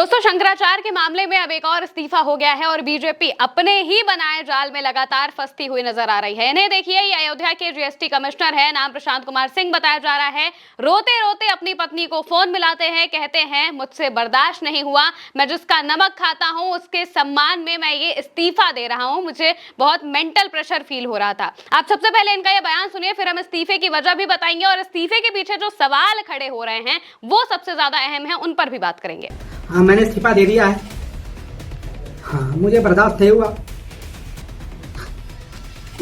दोस्तों, शंकराचार्य के मामले में अब एक और इस्तीफा हो गया है और बीजेपी अपने ही बनाए जाल में लगातार फंसती हुई नजर आ रही है। इन्हें देखिए, ये अयोध्या के जीएसटी कमिश्नर है, नाम प्रशांत कुमार सिंह बताया जा रहा है। रोते रोते अपनी पत्नी को फोन मिलाते हैं, कहते हैं मुझसे बर्दाश्त नहीं हुआ, मैं जिसका नमक खाता हूं उसके सम्मान में मैं ये इस्तीफा दे रहा हूं, मुझे बहुत मेंटल प्रेशर फील हो रहा था। आप सबसे पहले इनका ये बयान सुनिए, फिर हम इस्तीफे की वजह भी बताएंगे और इस्तीफे के पीछे जो सवाल खड़े हो रहे हैं वो सबसे ज्यादा अहम है, उन पर भी बात करेंगे। हाँ, मैंने इस्तीफा दे दिया है। हाँ, मुझे बर्दाश्त नहीं हुआ,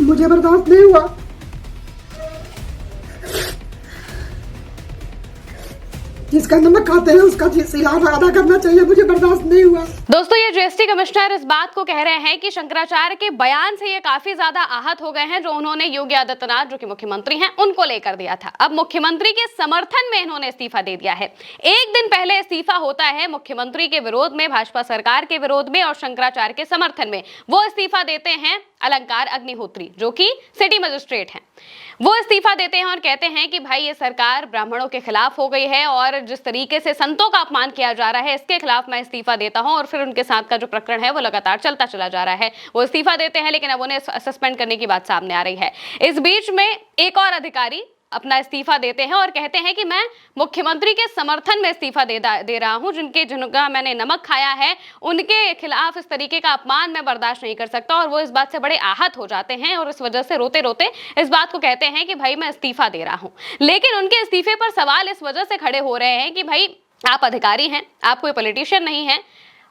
मुझे बर्दाश्त नहीं हुआ। जिसका नमक खाते हैं उसका सिलाब अदा करना चाहिए, मुझे बर्दाश्त नहीं हुआ। दोस्तों, ये जीएसटी कमिश्नर इस बात को कह रहे हैं कि शंकराचार्य के बयान से ये काफी ज्यादा आहत हो गए हैं जो उन्होंने योगी आदित्यनाथ, जो कि मुख्यमंत्री हैं, उनको लेकर दिया था। अब मुख्यमंत्री के समर्थन में इन्होंने इस्तीफा दे दिया है। एक दिन पहले इस्तीफा होता है मुख्यमंत्री के विरोध में, भाजपा सरकार के विरोध में और शंकराचार्य के समर्थन में। वो इस्तीफा देते हैं अलंकार अग्निहोत्री, जो कि सिटी मजिस्ट्रेट हैं। वो इस्तीफा देते हैं और कहते हैं कि भाई ये सरकार ब्राह्मणों के खिलाफ हो गई है और जिस तरीके से संतों का अपमान किया जा रहा है इसके खिलाफ मैं इस्तीफा देता हूं। और फिर उनके साथ का जो प्रकरण है वो लगातार चलता चला जा रहा है। वो इस्तीफा देते हैं, लेकिन अब उन्हें सस्पेंड करने की बात सामने आ रही है। इस बीच में एक और अधिकारी अपना इस्तीफा देते हैं और कहते हैं कि मैं मुख्यमंत्री के समर्थन में इस्तीफा दे रहा हूं, जिनका मैंने नमक खाया है उनके खिलाफ इस तरीके का अपमान मैं बर्दाश्त नहीं कर सकता। और वो इस बात से बड़े आहत हो जाते हैं और इस वजह से रोते रोते इस बात को कहते हैं कि भाई मैं इस्तीफा दे रहा हूं। लेकिन उनके इस्तीफे पर सवाल इस वजह से खड़े हो रहे हैं कि भाई आप अधिकारी हैं, आप कोई पॉलिटिशियन नहीं है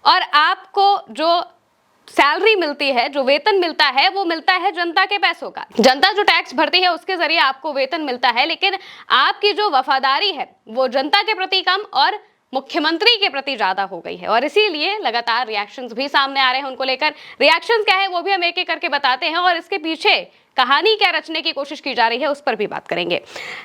और आपको जो सैलरी मिलती है, जो वेतन मिलता है, वो मिलता है जनता के पैसों का। जनता जो टैक्स भरती है उसके जरिए आपको वेतन मिलता है, लेकिन आपकी जो वफादारी है वो जनता के प्रति कम और मुख्यमंत्री के प्रति ज्यादा हो गई है। और इसीलिए लगातार रिएक्शंस भी सामने आ रहे हैं उनको लेकर। रिएक्शंस क्या है वो भी हम एक एक करके बताते हैं और इसके पीछे कहानी क्या रचने की कोशिश की जा रही है उस पर भी बात करेंगे।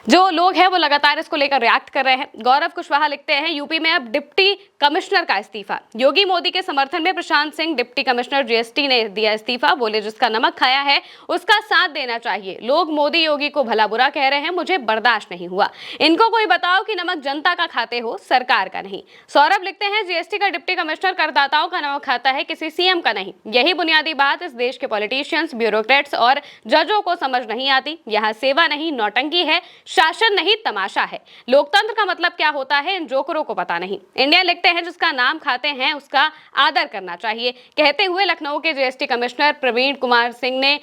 जो लोग हैं वो लगातार इसको लेकर रिएक्ट कर रहे हैं। गौरव कुशवाहा लिखते हैं, यूपी में अब डिप्टी कमिश्नर का इस्तीफा। योगी मोदी के समर्थन में Prashant Singh deputy commissioner GST ने दिया इस्तीफा। बोले जिसका नमक खाया है उसका साथ देना चाहिए। लोग मोदी योगी को भला बुरा कह रहे हैं, मुझे बर्दाश्त नहीं हुआ। इनको कोई बताओ कि नमक जनता का खाते हो, सरकार का नहीं। सौरभ लिखते हैं, जीएसटी का डिप्टी कमिश्नर करदाताओं का नमक खाता है, किसी सीएम का नहीं। यही बुनियादी बात इस देश के पॉलिटिशियंस, ब्यूरोक्रेट्स और जजों को समझ नहीं आती। यहाँ सेवा नहीं नौटंकी है, शासन नहीं तमाशा है। लोकतंत्र का मतलब क्या होता है इन जोकरों को पता नहीं। इंडिया लिखते हैं, जिसका नाम खाते हैं उसका आदर करना चाहिए। कहते हुए लखनऊ के जीएसटी कमिश्नर प्रवीण कुमार सिंह ने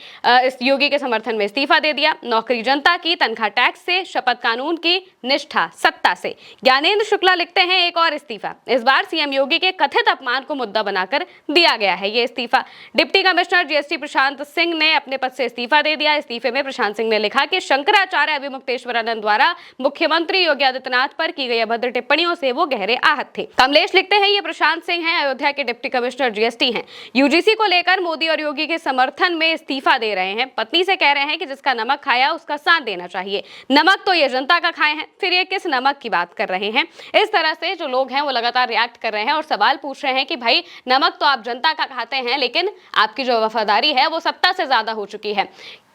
इस योगी के समर्थन में इस्तीफा दे दिया। नौकरी जनता की, तनख्वाह टैक्स से, शपथ कानून की, निष्ठा सत्ता से। ज्ञानेंद्र शुक्ला लिखते हैं, एक और इस्तीफा। इस बार सीएम योगी के कथित अपमान को मुद्दा बनाकर दिया गया है ये इस्तीफा। Deputy commissioner GST Prashant Singh ने अपने पद से इस्तीफा दे दिया। इस्तीफे में प्रशांत सिंह ने लिखा कि शंकराचार्य अभिमुक्तेश्वरानंद द्वारा मुख्यमंत्री योगी आदित्यनाथ पर की गई अभद्र टिप्पणियों से वो गहरे आहत थे। कमलेश लिखते हैं, ये प्रशांत सिंह हैं, अयोध्या के डिप्टी कमिश्नर जीएसटी हैं। यूजीसी को लेकर मोदी और योगी के समर्थन में इस्तीफा दे रहे हैं। पत्नी से कह रहे हैं कि जिसका नमक खाया उसका साथ देना चाहिए। नमक तो ये जनता का खाए हैं, फिर ये किस नमक की बात कर रहे हैं। इस तरह से जो लोग हैं वो लगातार रिएक्ट कर रहे हैं और सवाल पूछ रहे हैं कि भाई नमक तो आप जनता का खाते हैं, लेकिन आपकी जो वफादारी है वो सत्ता से ज्यादा हो चुकी है।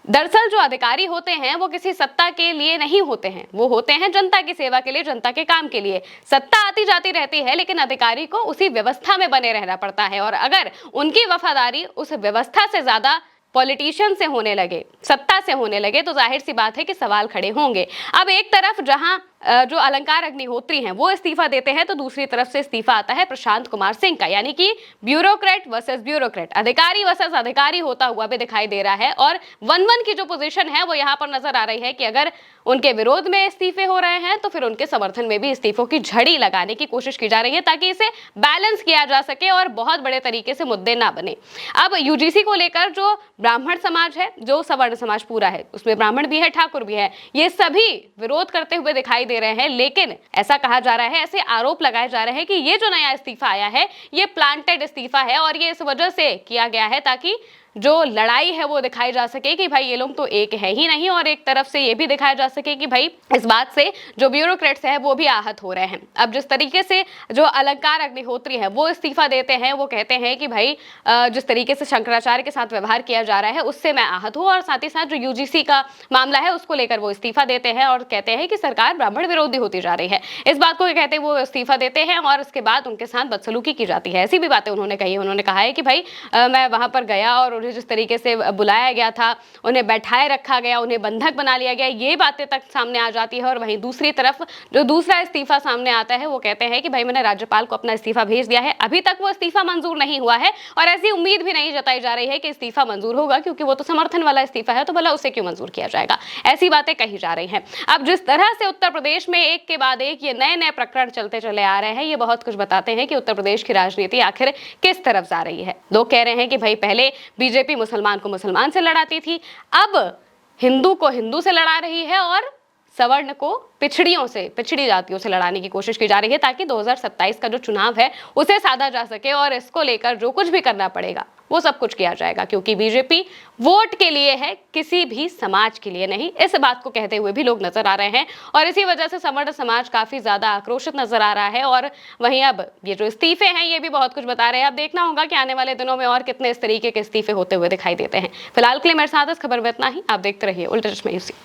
दरअसल जो अधिकारी होते हैं वो किसी सत्ता के लिए नहीं होते हैं, वो होते हैं जनता की सेवा के लिए, जनता के काम के लिए। सत्ता आती जाती रहती है, लेकिन अधिकारी को उसी व्यवस्था में बने रहना पड़ता है। और अगर उनकी वफादारी उस व्यवस्था से ज्यादा पॉलिटिशियन से होने लगे, सत्ता से होने लगे, तो जाहिर सी बात है कि सवाल खड़े होंगे। अब एक तरफ जहां जो अलंकार अग्निहोत्री हैं वो इस्तीफा देते हैं, तो दूसरी तरफ से इस्तीफा आता है प्रशांत कुमार सिंह का, यानी कि ब्यूरोक्रेट वर्सेस ब्यूरोक्रेट, अधिकारी वर्सेस अधिकारी होता हुआ भी दिखाई दे रहा है। और 1-1 की जो पोजीशन है वो यहाँ पर नजर आ रही है कि अगर उनके विरोध में इस्तीफे हो रहे हैं तो फिर उनके समर्थन में भी इस्तीफों की झड़ी लगाने की कोशिश की जा रही है ताकि इसे बैलेंस किया जा सके और बहुत बड़े तरीके से मुद्दे ना बने। अब यूजीसी को लेकर जो ब्राह्मण समाज है, जो सवर्ण समाज पूरा है, उसमें ब्राह्मण भी है, ठाकुर भी है, ये सभी विरोध करते हुए दिखाई दे रहे हैं। लेकिन ऐसा कहा जा रहा है, ऐसे आरोप लगाए जा रहे हैं कि ये जो नया इस्तीफा आया है ये प्लांटेड इस्तीफा है और ये इस वजह से किया गया है ताकि जो लड़ाई है वो दिखाई जा सके कि भाई ये लोग तो एक है ही नहीं, और एक तरफ से ये भी दिखाया जा सके कि भाई इस बात से जो ब्यूरोक्रेट्स हैं वो भी आहत हो रहे हैं। अब जिस तरीके से जो अलंकार अग्निहोत्री है वो इस्तीफा देते हैं, वो कहते हैं कि भाई जिस तरीके से शंकराचार्य के साथ व्यवहार किया जा रहा है उससे मैं आहत हूं, और साथ ही साथ जो यूजीसी का मामला है उसको लेकर वो इस्तीफा देते हैं और कहते हैं कि सरकार ब्राह्मण विरोधी होती जा रही है। इस बात को कहते हैं वो इस्तीफा देते हैं और उसके बाद उनके साथ बदसलूकी की जाती है। ऐसी भी बातें उन्होंने कही। उन्होंने कहा है कि भाई मैं वहां पर गया और उन्हें जिस तरीके से बुलाया गया था, उन्हें बैठाए रखा गया, उन्हें बंधक बना लिया गया, ये बातें तक सामने आ जाती है। और वहीं दूसरी तरफ जो दूसरा इस्तीफा सामने आता है वो कहते हैं कि भाई मैंने राज्यपाल को अपना इस्तीफा भेज दिया है, अभी तक वो इस्तीफा मंजूर नहीं हुआ है और ऐसी उम्मीद भी नहीं जताई जा रही है कि इस्तीफा मंजूर होगा, क्योंकि वो तो समर्थन वाला इस्तीफा है, तो भला उसे क्यों मंजूर किया जाएगा। ऐसी बातें कही जा रही हैं। अब जिस तरह से उत्तर प्रदेश में एक के बाद एक ये नए नए प्रकरण चलते चले आ रहे हैं, ये बहुत कुछ बताते हैं कि उत्तर प्रदेश की राजनीति आखिर किस तरफ जा रही है। लोग कह रहे हैं कि भाई पहले बीजेपी मुसलमान को मुसलमान से लड़ाती थी, अब हिंदू को हिंदू से लड़ा रही है और सवर्ण को पिछड़ी जातियों से लड़ाने की कोशिश की जा रही है, ताकि 2027 का जो चुनाव है उसे साधा जा सके और इसको लेकर जो कुछ भी करना पड़ेगा वो सब कुछ किया जाएगा, क्योंकि बीजेपी वोट के लिए है, किसी भी समाज के लिए नहीं। इस बात को कहते हुए भी लोग नजर आ रहे हैं और इसी वजह से सवर्ण समाज काफी ज्यादा आक्रोशित नजर आ रहा है। और वहीं अब ये जो इस्तीफे हैं ये भी बहुत कुछ बता रहे हैं। अब देखना होगा कि आने वाले दिनों में और कितने इस तरीके के इस्तीफे होते हुए दिखाई देते हैं। फिलहाल के लिए मेरे साथ इस खबर में इतना ही। आप देखते रहिए उल्टा चश्मा यूसी।